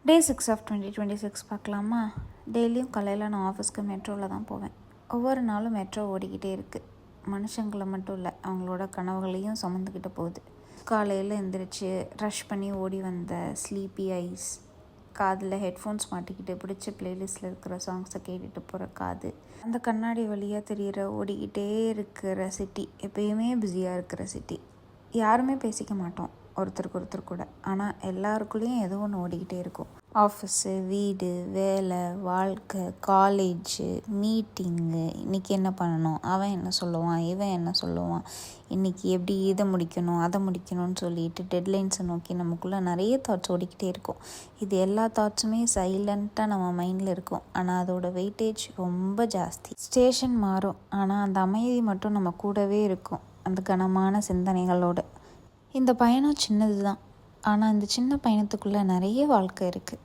டே 6 of 2026 பார்க்கலாமா? டெய்லியும் காலையில் நான் ஆஃபீஸ்க்கு மெட்ரோவில் தான் போவேன். ஒவ்வொரு நாளும் மெட்ரோ ஓடிக்கிட்டே இருக்குது. மனுஷங்களை மட்டும் இல்லை, அவங்களோட கனவுகளையும் சுமந்துக்கிட்டு போகுது. காலையில் எந்திரிச்சு ரஷ் பண்ணி ஓடி வந்த ஸ்லீப்பி ஐஸ், காதில் ஹெட்ஃபோன்ஸ் மாட்டிக்கிட்டு பிடிச்ச பிளேலிஸ்ட்டில் இருக்கிற சாங்ஸை கேட்டுட்டு போகிற காது, அந்த கண்ணாடி வழியாக தெரிகிற ஓடிக்கிட்டே இருக்கிற சிட்டி, எப்பயுமே பிஸியாக இருக்கிற சிட்டி. யாருமே பேசிக்க மாட்டோம் ஒருத்தருக்கு ஒருத்தர் கூட, ஆனால் எல்லாருக்குள்ளேயும் ஏதோ ஒன்று ஓடிக்கிட்டே இருக்கும். ஆஃபீஸு, வீடு, வேலை, வாழ்க்கை, காலேஜு, மீட்டிங்கு, இன்றைக்கி என்ன பண்ணணும், அவன் என்ன சொல்லுவான், இவன் என்ன சொல்லுவான், இன்றைக்கி எப்படி இதை முடிக்கணும் அதை முடிக்கணும்னு சொல்லிட்டு டெட்லைன்ஸை நோக்கி நமக்குள்ளே நிறைய தாட்ஸ் ஓடிக்கிட்டே இருக்கும். இது எல்லா தாட்ஸுமே சைலண்ட்டாக நம்ம மைண்டில் இருக்கும், ஆனால் அதோட வெயிட்டேஜ் ரொம்ப ஜாஸ்தி. ஸ்டேஷன் மாறும், ஆனால் அந்த அமைதி மட்டும் நம்ம கூடவே இருக்கும், அந்த கனமான சிந்தனைகளோடு. இந்த பயணம் சின்னது தான், ஆனால் இந்த சின்ன பயணத்துக்குள்ளே நிறைய வாழ்க்கை இருக்குது.